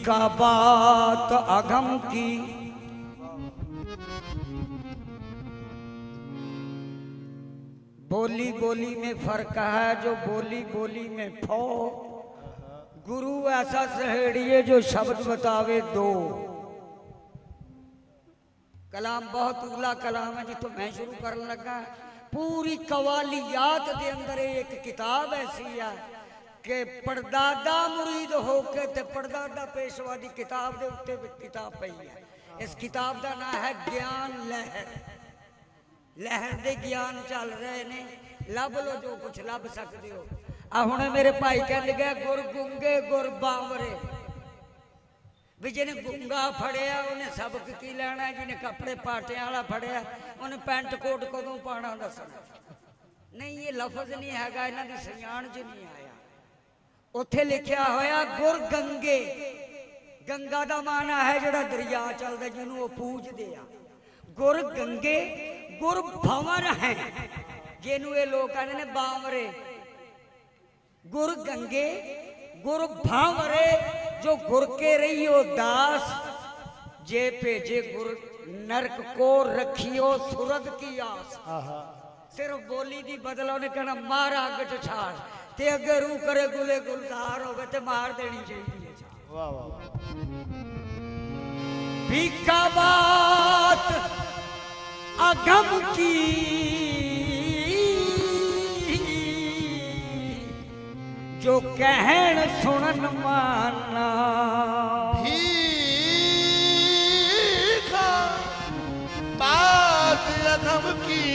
का बात अगम की बोली बोली में फर्क है, जो बोली बोली में फो। गुरु ऐसा सहेड़िए जो शब्द बतावे दो। कलाम बहुत उगला कलाम है जी, तो मैं शुरू करने लगा। पूरी कवालियात के अंदर एक किताब ऐसी है कि पड़दादा मुरीद होके ते पड़दादा पेशवा की किताब के उत्ते किताब पई है। इस किताब का नाम है ज्ञान लहर। लहर दे ज्ञान चल रहे ने, लभ लो जो कुछ लभ सकते हो। आ हुणे मेरे भाई कह लगे गुर गुंगे गुर बावरे, भी जिन्हें गुंगा फड़िया उन्हें सबक की लेना, जिन्हें कपड़े पाटिया वाला फड़िया उन्हें पेंट कोट कदों पाना दसना। नहीं, ये लफज नहीं है, इन्हों की सयाण च नहीं आया। उत्थे लिखा होया गुर गंगे। गंगा का माना है जोड़ा दरिया चलता जिन्होंने वो पूजते आ। गुर गंगे गुर भंवर है जिन्हों ये लोग कहते हैं बावरे। गुर गंगे गुर भावरे जो गुर के रही हो दास, जे भेजे गुर नरक को रखियो सुरग की आस। सिर्फ बोली दी बदला उन्हें कहना मार अग च छाड़, ते अगे रू करे गुले गुलजार हो गए ते मार देनी चाहिए। वाह वाह। भीखा बात अगम की जो कहन सुनन माना। भीखा बात अगम की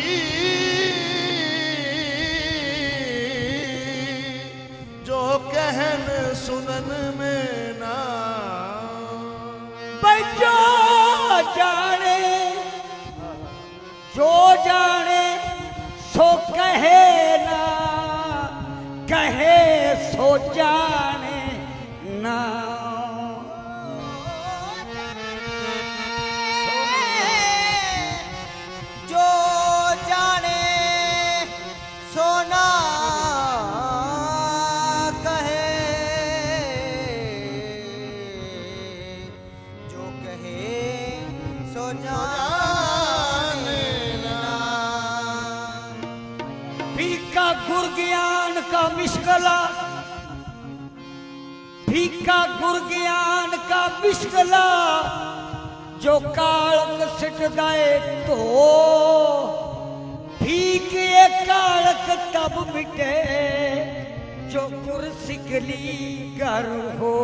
जो कहन सुनन में ना। बजो जाने जो जाने सो कहे ना, कहे सो जाने ना। जो जाने सोना कहे, जो कहे सो जाने ना। फीका गुर ज्ञान का मिश्गला, फीका गुर ज्ञान का मिश्गला जो कालक सिटदाए तो। फीक ये कालक तब मिटे जो गुर सिकली कर हो।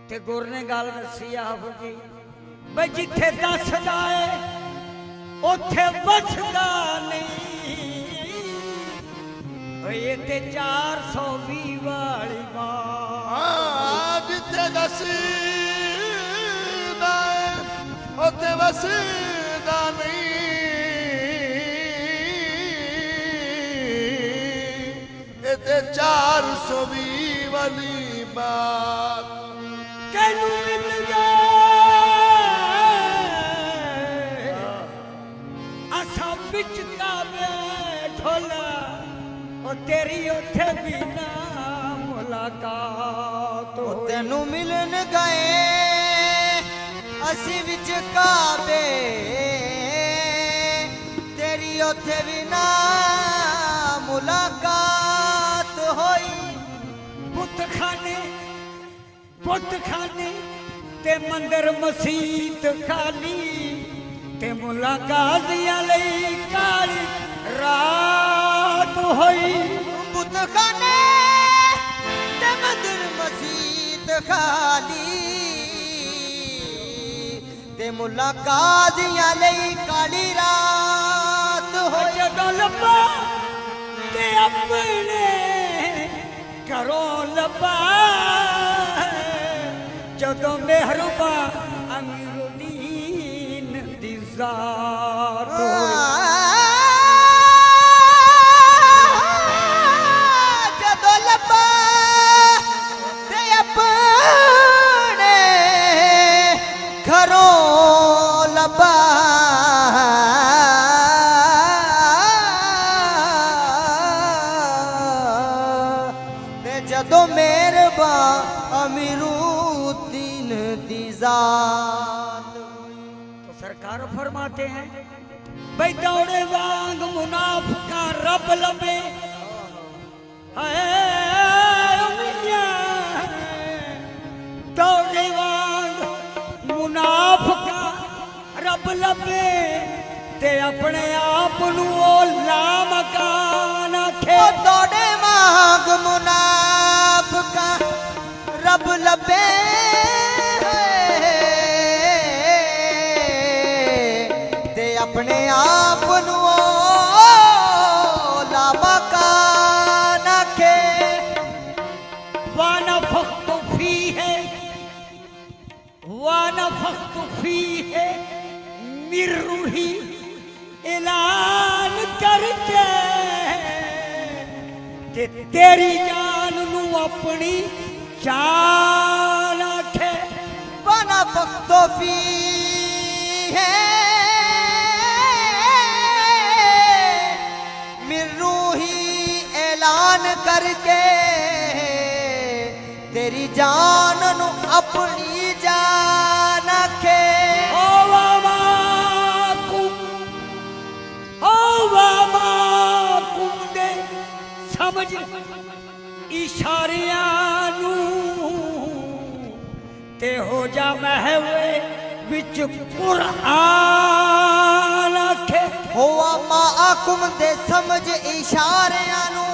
ते गुर ने गल दसी आप जी, भाई जिथे दसदा है उथे बसदा नहीं। ये ते 420 वाली बात। जिथे दसदा है उथे बसदा नहीं। ये ते 420 वाली बात। कैनू मिल गए असा बिच काबे ढोला, और तेरी उथे भी ना मुलाकात। तेनू मिलन गए असी विच काबे, तेरी उथे भी ना मुलाकात होई। बुत खाने पुत खाने ते मंदिर मसीत खाली ते मुला गाजियां लई काली रात होई बुत खाने ते मंदिर मसीत खाली ते मुला काजियां लई काली रात होई जदों लब्बा ते अपने घरों लब्बा जदों मेहरबा अमीरुद्दीन दी ज़ात होई जदों लब्बा ते अपने घरों लब्बा ते जदों मेहरबा अमीरुद्दीन दी ज़ात तो सरकार फरमाते हैं भाई दौड़े वांग मुनाफिका रब लबे हाय ओ मियां दौड़े वांग मुनाफिका रब लबे ते अपने आप नू ओ लामकान आखे ओ दौड़े मांग मुनाफिका रब लबे ते अपने आप नू लामकान आखे वनफख्त फीहे मिर रूही ऐलान करके ते तेरी जान नू अपनी जान आखे बना वक्तो फी है मिर रूही ऐलान करके तेरी जान नू अपनी जान आखे ओ वामाकुम दे समझ इशारियां नू ते हो जा महवे विच कुरान आखे होआ माकुम दे समझ इशारियां नू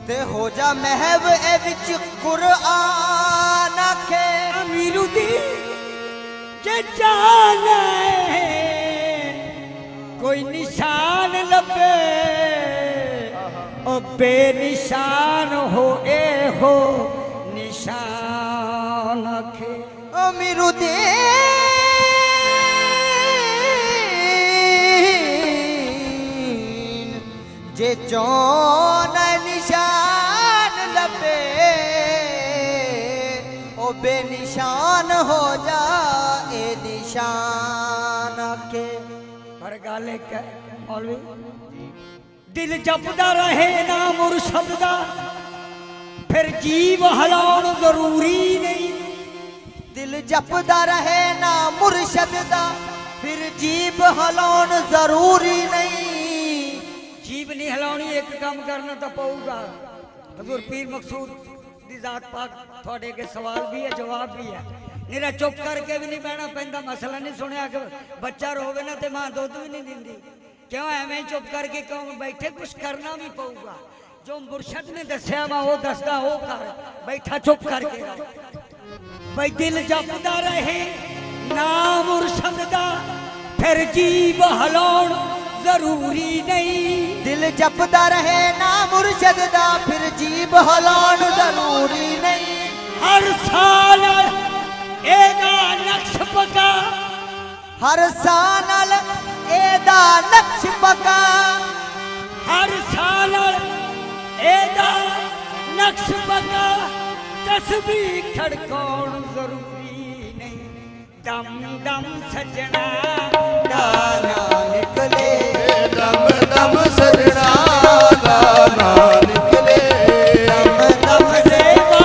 ते हो जा महव ए विच कुरान आखे अमीरुद्दीन जे जाने कोई निशान लबे ओ बेनिशान हो ए हो निशान आखे अमीरुद्दीन जे जौन निशान लबे ओ बेनिशान हो जा ए निशान के पर गाले के मौलवी दिल जपदा रहे ना मुर्शद दा फिर जीव हलाउण जरूरी नहीं दिल जपदा रहे ना मुर्शद दा फिर जीभ हलाउण जरूरी नहीं जीव नहीं हिलाउणी एक काम करना तो पऊगा हजूर पीर मकसूद दी जात पाक थोड़े के सवाल भी है जवाब भी है निरा चुप करके भी नहीं बहना पैंदा मसला नहीं सुनिया कि बच्चा रोवे ना तो मां दुध भी नहीं दिंदी क्यों एवें चुप करके क्यों बैठे कुछ करना भी पऊगा जो मुर्शद ने दसिया वा वो दसदा वो कर बैठा चुप करके भाई दिल जपदा रहे ना मुर्शद दा फिर जीव हलाउण जरूरी नहीं दिल जपदा रहे ना मुर्शद दा फिर जीभ हलाउण जरूरी नहीं हर साल एदा नक्श पका हर साल एदा नक्श पका हर साल एदा नक्श पका तस्बीह खड़काउण जरूरी नहीं दम दम सजना दाना निकले दम दम सजना दाना निकले दम दम सेवा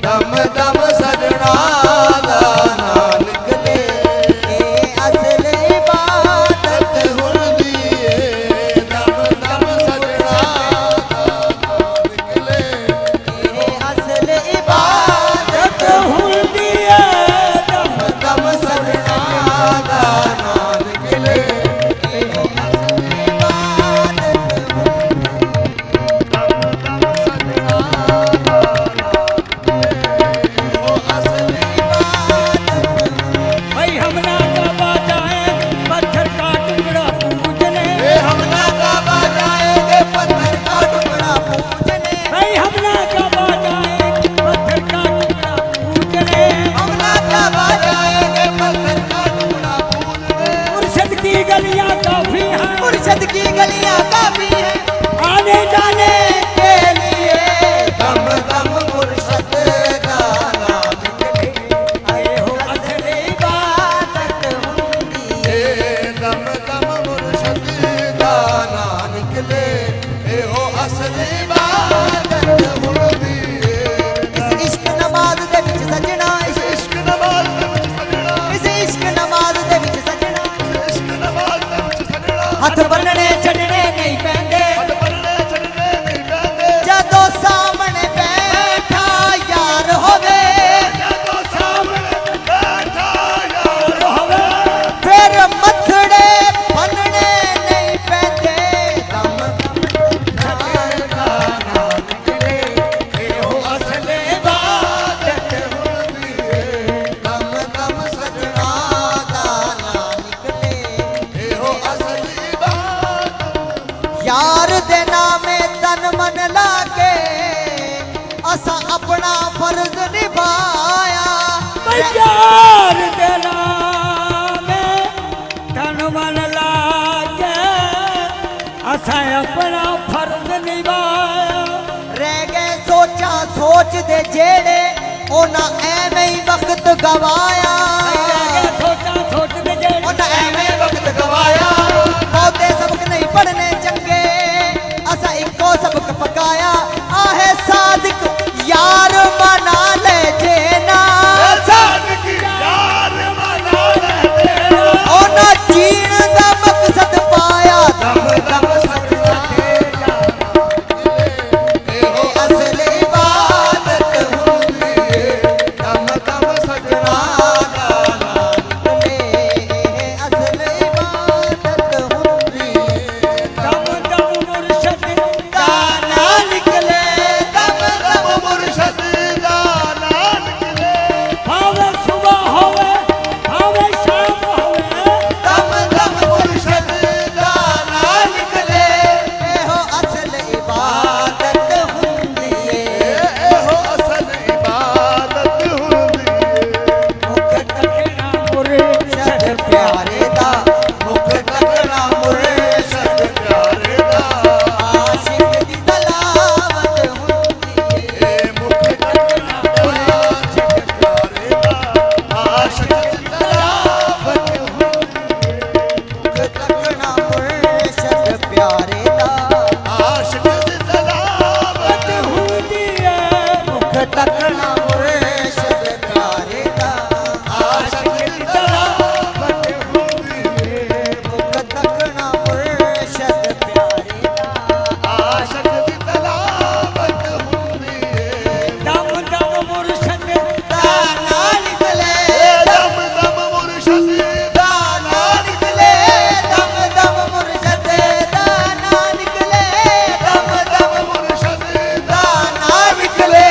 दम दम सजना दाना निकले ए असल इबादत हुंदी ए दम दम सजना दाना निकले ए मन लागे असा अपना फर्ज निभाया यार दे नाम तन मन लागे असा अपना फर्ज निभाया रह गए सोचा सोच दे जेड़े ओना एवें ही वक्त गवाया सोचा सोच दे जेड़े ओना एवें ही वक्त गवाया बहुते सबक नहीं पढ़ने चंगे असा इको सबक पकाया आहे सादिक यार मना ले जेना सादिक यार मना ले ओना जीण दा मकसद पाया दम दम सजना तेरा एहो असल इबादत हुंदी है दम दम सजना गाना असल इबादत हुंदी दम दम मुर्शद दाना निकले दम दम मुर्शद दा नाम निकले भावे सुबह होवे भावे शाम होवे दम दम मुर्शद दा नाम निकले एहो असल इबादत हुंदी है एहो असल इबादत हुंदी है मुख तकना मुर्शद प्यारे दा मुख तकना मुर्शद प्यारे दा आशिक दी तलावत हुंदी है ए मुख तकना मुर्शद प्यारे दा आशिक तलावत मुख तकना मुर्शद प्यारे दा आशिक तलावत हुंदी है मुख तकना मुर्शद प्यारे दा आशिक तलावत हुंदी है मुख तकना मुर्शद प्यारे दा आशिक तलावत हुंदी है दम दम मुर्शद दाना निकले दम दम मुर्शद दा नाम निकले दम दम मुर्शद दाना निकले दम दम मुर्शद दा दाना निकले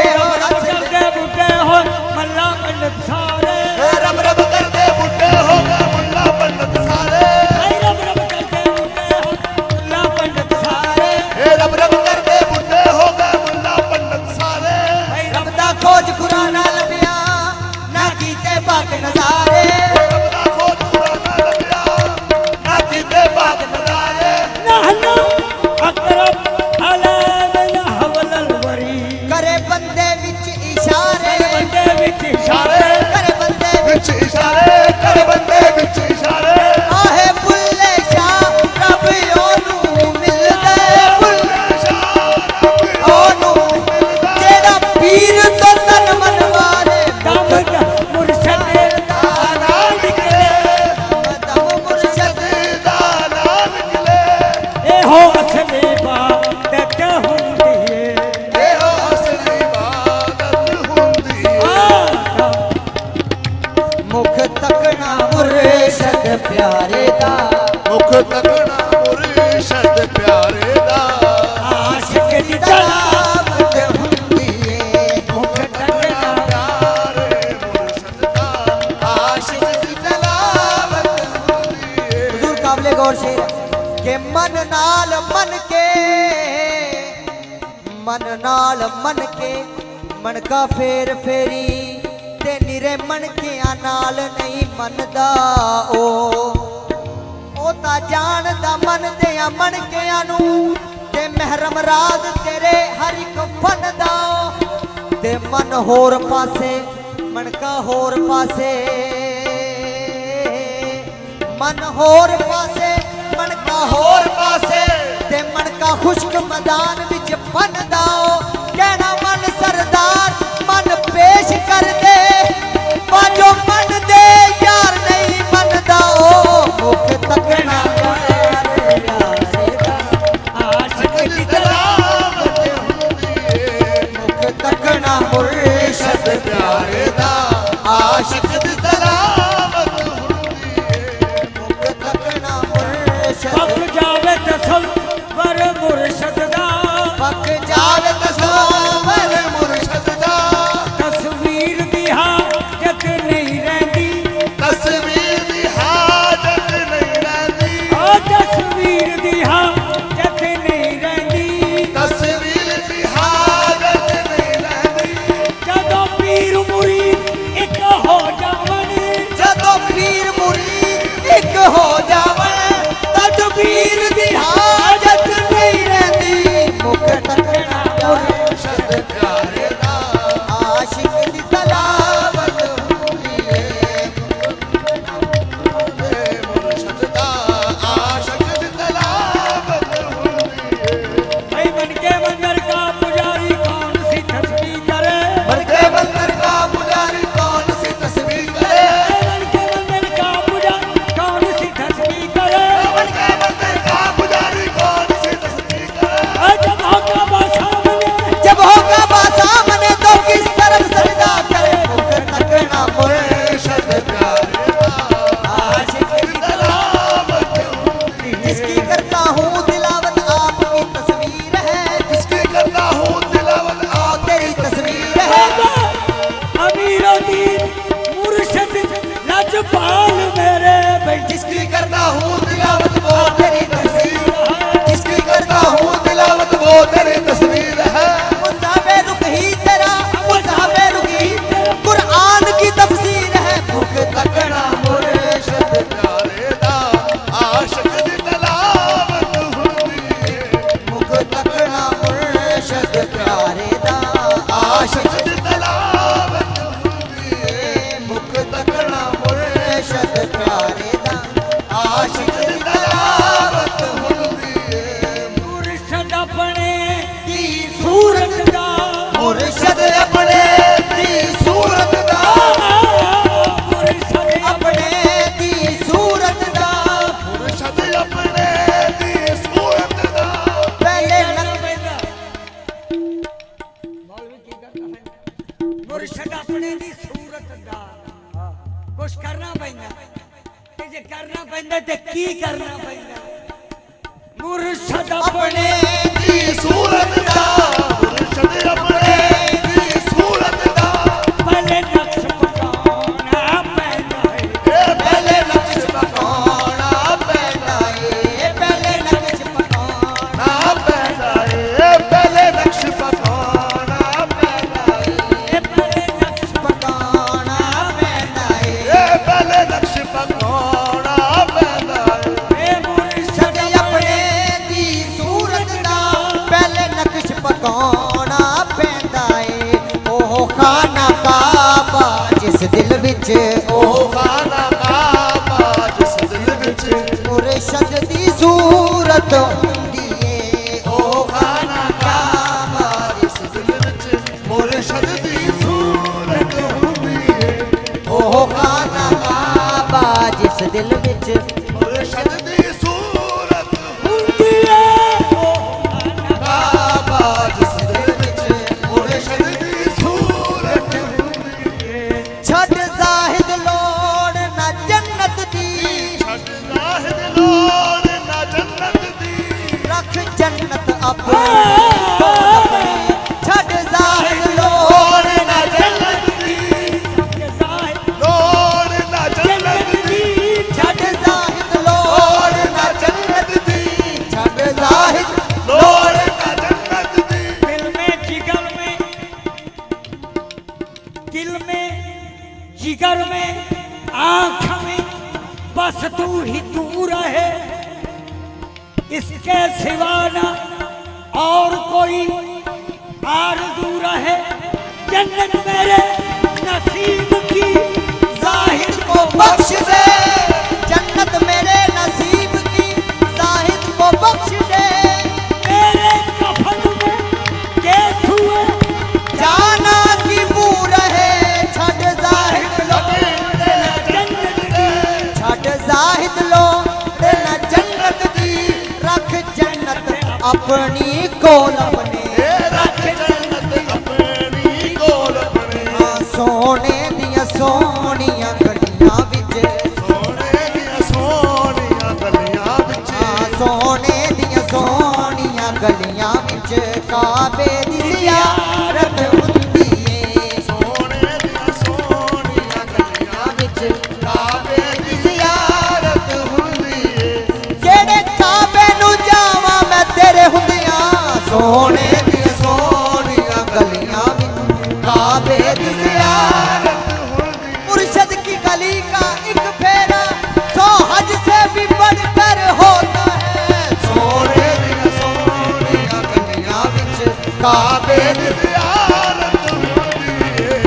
एहो असल करदे बुड्ढे हो मल्ला पंडित सारे रब रब करदे बुड्ढे हो गए मुल्ला पंडित सारे रब रब करदे बुड्ढे हो मल्ला पंडित सारे ए रब रब करदे बुड्ढे हो गए मुल्ला पंडित सारे रब दा खोज खुदा ना लभिया ना कीते बाक नजारे रब दा खोज खुदा ना लभ्या ना कीते बाग नजारे नहनु अकरब अलैन हवलल वरी करे बंदे विच इशारे बंदे विच इशारे करे बंदे विच इशारे कर बंदे विच इशारे आहे बुल्ले शाह रब ओनू मिलदा बुल्ले शाह रब ओनू जेड़ा पीर तो तन मन वारे दम दम मुर्शद दा नाम निकले दम मुर्शद दा नाम निकले एहो असली बात हुंदी है एहो असल इबादत हुंदी है मुख तकना मुर्शद प्यारे दा मुख तकना मुर्शद प्यारे दा आशिक दी तलाब तलावत हुंदी है मुख तकना प्यारे मुर्शद दा आशिक दी तलावत हुंदी है हुजूर काबिले गौर शेर के मन नाल मन के मन का फेर फेरी ते निरे मन के नाल नहीं मनदा ओ ता जानदा मन दे मन के अनु ते महरम राज तेरे हर एक फन दा ते मन होर पासे मन का होर पासे मन होर पासे मन का होर पासे ते मन का खुश्क मैदान विच फन दा कहना मन सरदार मन पेश कर दे बाजो मन दे यार नहीं मनदा ओ मुख तकना आशिक दी तलावत हुंदी है मुख तकना मुर्शद प्यारे दा आशिक दी तलावत हुंदी है मुख तकना मुर्शद पक जावे तसव्वुर मुर्शद दा पक जा दी सूरत दा मुर्शद अपने दी सूरत दा मुर्शद अपने दी सूरत दा मुर्शद अपने दी सूरत दा पहले मौलवी की करना है मुर्शद अपने दी सूरत दा कुछ करना पैंदा ते जे करना पैंदा ते की करना पैंदा मुर्शद अपने दी सूरत दा मुर्शद अपने दी सूरत दा पहले नक्श पकाना पैंदा है पहले नक्श पकाना पैंदा है पहले नक्श पकाना ना पैदा है पहले नक्श पकाना पैदा है पहले नक्श पकाना पैंदा है पहले नक्श पकाना पैदा है मुर्शद अपने दी सूरत दा पहले नक्श पकाना पैंदा है ओह खाना काबा जिस दिल विच ਉਹ ਖਾਨਾ ਕਾਬਾ ਜਿਸ ਦਿਲ ਵਿੱਚ मुर्शद दी सूरत हुंदी ए ओह खाना काबा ਇਸ ਦਿਲ ਵਿੱਚ ਮੁਰਸ਼ਦ ਦੀ ਸੂਰਤ ਹੁੰਦੀ ਏ ओह खाना काबा जिस दिल विच ਮੁਰਸ਼ਦ ਦੀ ਸੂਰਤ ਹੁੰਦੀ ਏ ਕਾਬਾ ਜਿਸ ਦਿਲ ਵਿੱਚ ਮੁਰਸ਼ਦ ਦੀ ਸੂਰਤ ਹੁੰਦੀ ਏ छड़ जाहिद लोड़ ना जन्नत दी ਛੱਡ ਜ਼ਾਹਿਦ ਲੋੜ ਨਾ ਜੰਨਤ ਦੀ रख जन्नत अपने छड़ जाहिद लोड़ ਲੋੜ ਨਾ ਜੰਨਤ ਦੀ ਜ਼ਾਹਿਰ ਲੋੜ ਨਾ ਜੰਨਤ ਦੀ छड़ जाहिद लोड़ ਲੋੜ ਨਾ ਜੰਨਤ ਦੀ छड़ जाहिद ਲੋੜ ਨਾ ਜੰਨਤ ਦੀ दिल में जिगर में आँख में बस तू ही तू रहे इसके सिवा ना और कोई आरज़ू रहे जन्नत मेरे नसीब की जाहिद को बख्श दे जन्नत मेरे नसीब की जाहिद को बख्श दे मेरे कफन में केस हुए जाना की मुँह रहे छड़ जाहिद लो जन्नत की छड़ जाहिद लो ना जन्नत दी रख जन्नत अपनी कोल अपने ਰੱਖ ਜੰਨਤ ਆਪਣੀ ਕੋਲ ਆਪਣੇ सोने दिया सोनिया गलियां विच ਸੋਹਣੇ ਦੀਆਂ ਸੋਹਣੀਆਂ ਗਲੀਆਂ ਵਿੱਚ सोने दिया सोनिया गलियां विच काबे दी ज़ियारत हुंदी ए ਸੋਹਣੇ ਦੀਆਂ ਸੋਹਣੀਆਂ ਗਲੀਆਂ विच ਕਾਬੇ ਦੀ ਜ਼ਿਆਰਤ ਹੁੰਦੀ ਏ जेड़े काबे नु जावा मैं तेरे हुंदियां सोने दिया सोनिया गलियां विच काबे दी ज़ियारत मुर्शद की गली का एक फेरा 100 हज से भी बढ़कर होता है ਸੋਹਣੇ ਦੀਆਂ ਸੋਹਣੀਆਂ ਗਲੀਆਂ ਵਿੱਚ ਕਾਬੇ ਦੀ ਜ਼ਿਆਰਤ ਹੁੰਦੀ ਏ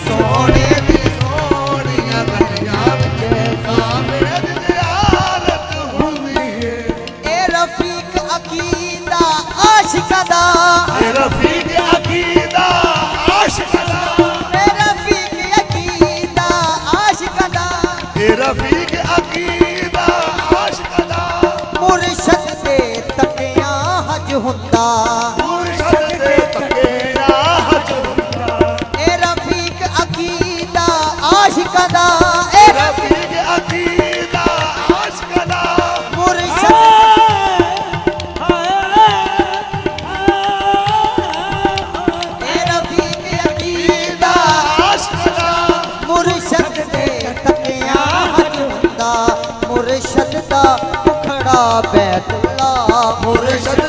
ਸੋਹਣੇ ਦੀ ਸੋਹਣੀਆਂ ਗਲੀਆਂ ਵਿੱਚ ਕਾਬੇ ਦੀ ਜ਼ਿਆਰਤ ਹੁੰਦੀ ਏ ए रफीक अकीदा आशिका दा ਏ ਰਫੀਕ ਅਕੀਦਾ ਆਸ਼ਿਕ ਦਾ ए रफीक अकीदा आशिका दा ਏ ਰਫੀਕ ਅਕੀਦਾ ਆਸ਼ਿਕ ਦਾ मुर्शद दे तकिया हज हुंदा ਮੁਰਸ਼ਦ ਦੇ ਤੱਕਿਆ ਹਜ ਹੁੰਦਾ ए रफीक अकीदा आशिका दा ए ਰਫੀਕ ਅਕੀਦਾ ਆਸ਼ਿਕ ਦਾ मुर्शद ए रफीक अकीदा ਆਸ਼ਿਕ ਦਾ मुर्शद दे तकिया हज हुंदा मुर्शद दा मुखड़ा बैतुल्ला ਮੁਰਸ਼ਦ